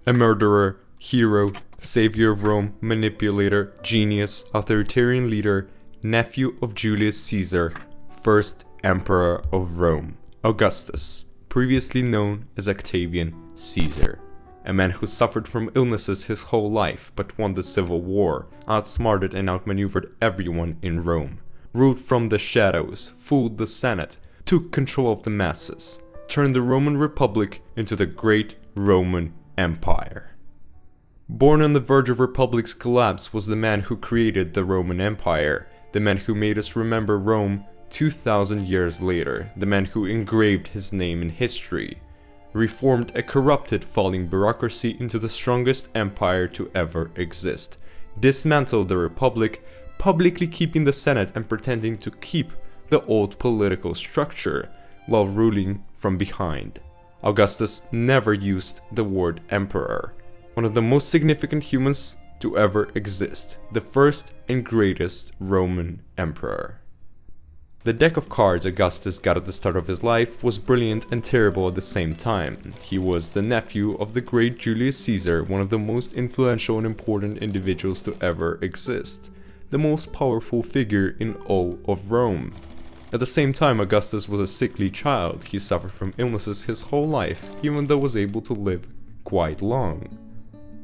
A murderer, hero, savior of Rome, manipulator, genius, authoritarian leader, nephew of Julius Caesar, first emperor of Rome, Augustus, previously known as Octavian Caesar. A man who suffered from illnesses his whole life but won the civil war, outsmarted and outmaneuvered everyone in Rome, ruled from the shadows, fooled the Senate, took control of the masses, turned the Roman Republic into the great Roman Empire. Born on the verge of Republic's collapse was the man who created the Roman Empire, the man who made us remember Rome 2,000 years later, the man who engraved his name in history, reformed a corrupted, falling bureaucracy into the strongest empire to ever exist, dismantled the Republic, publicly keeping the Senate and pretending to keep the old political structure while ruling from behind. Augustus never used the word emperor, one of the most significant humans to ever exist, the first and greatest Roman emperor. The deck of cards Augustus got at the start of his life was brilliant and terrible at the same time. He was the nephew of the great Julius Caesar, one of the most influential and important individuals to ever exist, the most powerful figure in all of Rome. At the same time, Augustus was a sickly child. He suffered from illnesses his whole life, even though was able to live quite long.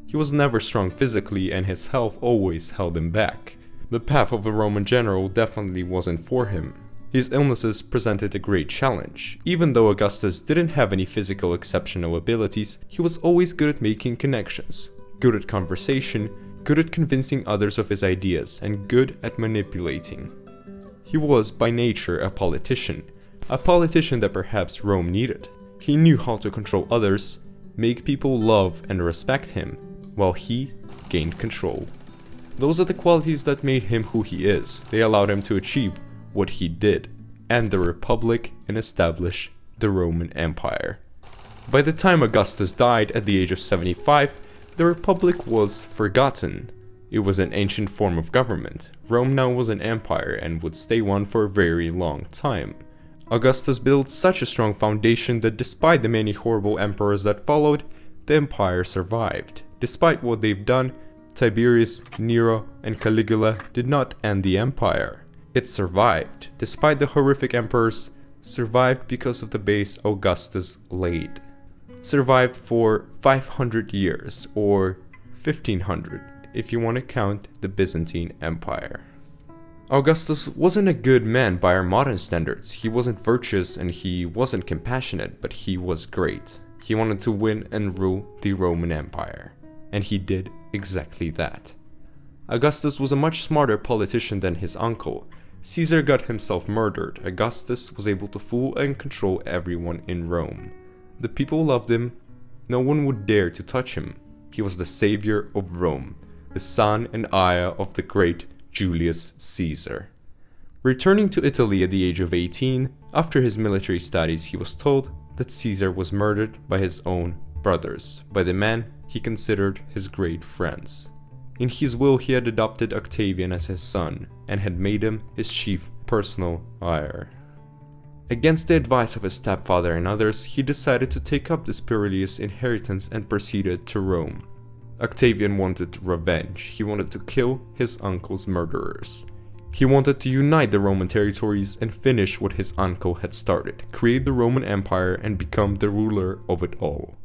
He was never strong physically, and his health always held him back. The path of a Roman general definitely wasn't for him. His illnesses presented a great challenge. Even though Augustus didn't have any physical exceptional abilities, he was always good at making connections, good at conversation, good at convincing others of his ideas, and good at manipulating. He was, by nature, a politician that perhaps Rome needed. He knew how to control others, make people love and respect him, while he gained control. Those are the qualities that made him who he is. They allowed him to achieve what he did, end the Republic and establish the Roman Empire. By the time Augustus died at the age of 75, the Republic was forgotten. It was an ancient form of government. Rome now was an empire and would stay one for a very long time. Augustus built such a strong foundation that despite the many horrible emperors that followed, the empire survived. Despite what they've done, Tiberius, Nero, and Caligula did not end the empire. It survived. Despite the horrific emperors, survived because of the base Augustus laid. Survived for 500 years, or 1500 if you want to count the Byzantine Empire. Augustus wasn't a good man by our modern standards. He wasn't virtuous and he wasn't compassionate, but he was great. He wanted to win and rule the Roman Empire, and he did exactly that. Augustus was a much smarter politician than his uncle. Caesar got himself murdered. Augustus was able to fool and control everyone in Rome. The people loved him. No one would dare to touch him. He was the savior of Rome, the son and heir of the great Julius Caesar. Returning to Italy at the age of 18, after his military studies, he was told that Caesar was murdered by his own brothers, by the men he considered his great friends. In his will, he had adopted Octavian as his son and had made him his chief personal heir. Against the advice of his stepfather and others, he decided to take up this perilous inheritance and proceeded to Rome. Octavian wanted revenge. He wanted to kill his uncle's murderers. He wanted to unite the Roman territories and finish what his uncle had started, create the Roman Empire and become the ruler of it all.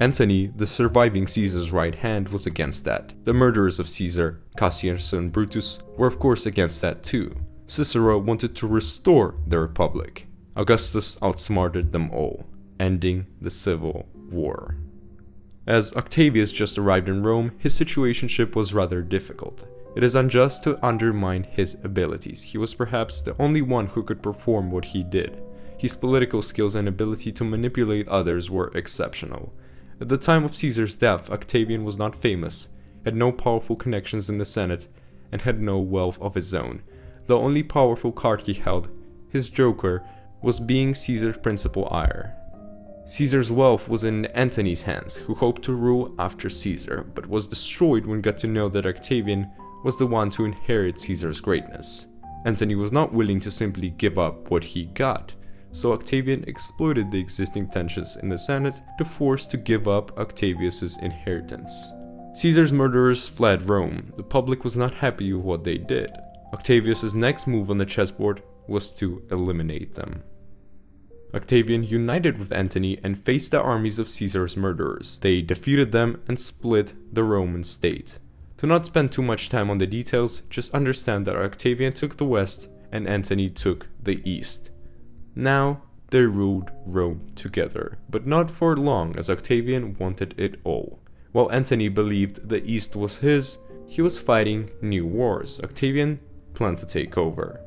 Antony, the surviving Caesar's right hand, was against that. The murderers of Caesar, Cassius and Brutus, were of course against that too. Cicero wanted to restore the Republic. Augustus outsmarted them all, ending the civil war. As Octavius just arrived in Rome, his situationship was rather difficult. It is unjust to undermine his abilities. He was perhaps the only one who could perform what he did. His political skills and ability to manipulate others were exceptional. At the time of Caesar's death, Octavian was not famous, had no powerful connections in the Senate, and had no wealth of his own. The only powerful card he held, his joker, was being Caesar's principal heir. Caesar's wealth was in Antony's hands, who hoped to rule after Caesar, but was destroyed when got to know that Octavian was the one to inherit Caesar's greatness. Antony was not willing to simply give up what he got, so Octavian exploited the existing tensions in the Senate to force to give up Octavius's inheritance. Caesar's murderers fled Rome. The public was not happy with what they did. Octavius's next move on the chessboard was to eliminate them. Octavian united with Antony and faced the armies of Caesar's murderers. They defeated them and split the Roman state. To not spend too much time on the details, just understand that Octavian took the west and Antony took the east. Now, they ruled Rome together, but not for long, as Octavian wanted it all. While Antony believed the east was his, he was fighting new wars. Octavian planned to take over.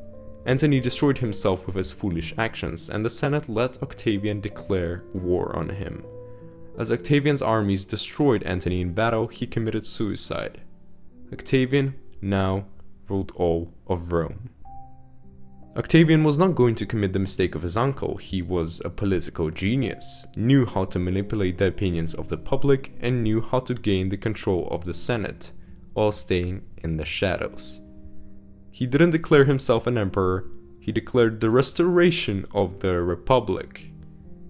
Antony destroyed himself with his foolish actions, and the Senate let Octavian declare war on him. As Octavian's armies destroyed Antony in battle, he committed suicide. Octavian now ruled all of Rome. Octavian was not going to commit the mistake of his uncle. He was a political genius, knew how to manipulate the opinions of the public, and knew how to gain the control of the Senate, while staying in the shadows. He didn't declare himself an emperor, he declared the restoration of the Republic.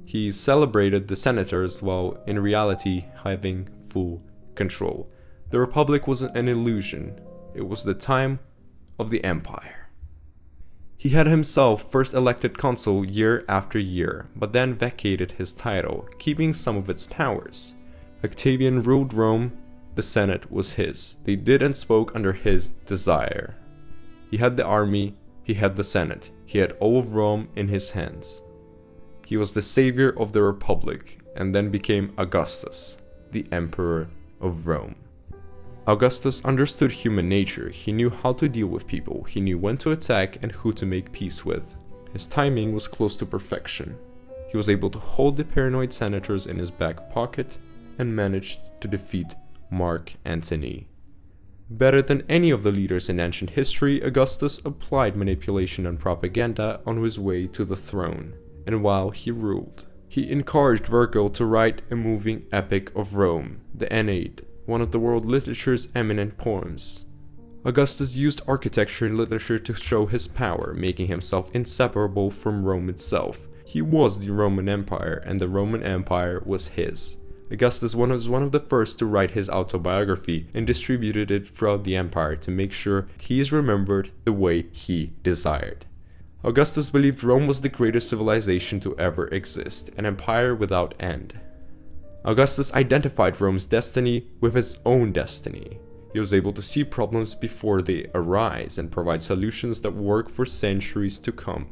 He celebrated the senators while in reality having full control. The Republic wasn't an illusion, it was the time of the Empire. He had himself first elected consul year after year, but then vacated his title, keeping some of its powers. Octavian ruled Rome, the Senate was his. They did and spoke under his desire. He had the army, he had the Senate, he had all of Rome in his hands. He was the savior of the Republic, and then became Augustus, the Emperor of Rome. Augustus understood human nature. He knew how to deal with people, he knew when to attack and who to make peace with. His timing was close to perfection. He was able to hold the paranoid senators in his back pocket and managed to defeat Mark Antony. Better than any of the leaders in ancient history, Augustus applied manipulation and propaganda on his way to the throne, and while he ruled, he encouraged Virgil to write a moving epic of Rome, the Aeneid, one of the world literature's eminent poems. Augustus used architecture and literature to show his power, making himself inseparable from Rome itself. He was the Roman Empire, and the Roman Empire was his. Augustus was one of the first to write his autobiography and distributed it throughout the empire to make sure he is remembered the way he desired. Augustus believed Rome was the greatest civilization to ever exist, an empire without end. Augustus identified Rome's destiny with his own destiny. He was able to see problems before they arise and provide solutions that work for centuries to come.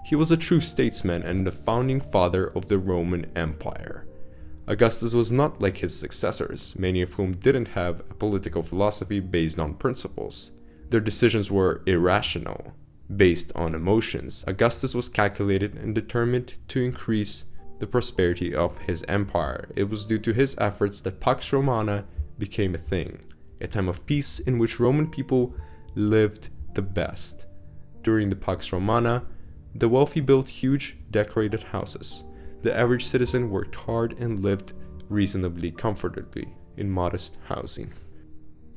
He was a true statesman and the founding father of the Roman Empire. Augustus was not like his successors, many of whom didn't have a political philosophy based on principles. Their decisions were irrational, based on emotions. Augustus was calculated and determined to increase the prosperity of his empire. It was due to his efforts that Pax Romana became a thing, a time of peace in which Roman people lived the best. During the Pax Romana, the wealthy built huge decorated houses. The average citizen worked hard and lived reasonably comfortably in modest housing.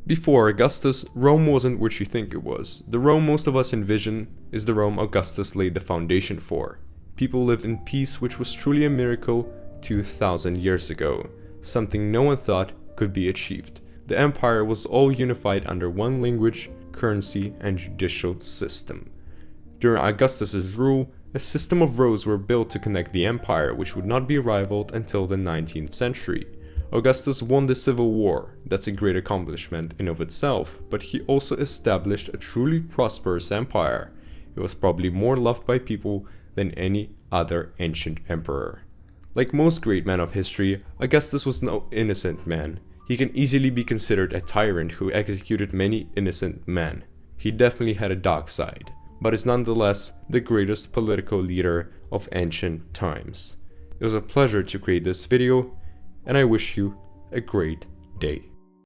Before Augustus, Rome wasn't what you think it was. The Rome most of us envision is the Rome Augustus laid the foundation for. People lived in peace, which was truly a miracle 2,000 years ago, something no one thought could be achieved. The empire was all unified under one language, currency, and judicial system. During Augustus's rule, a system of roads were built to connect the empire, which would not be rivaled until the 19th century. Augustus won the Civil War, that's a great accomplishment in of itself, but he also established a truly prosperous empire. It was probably more loved by people than any other ancient emperor. Like most great men of history, Augustus was no innocent man. He can easily be considered a tyrant who executed many innocent men. He definitely had a dark side, but is nonetheless the greatest political leader of ancient times. It was a pleasure to create this video, and I wish you a great day.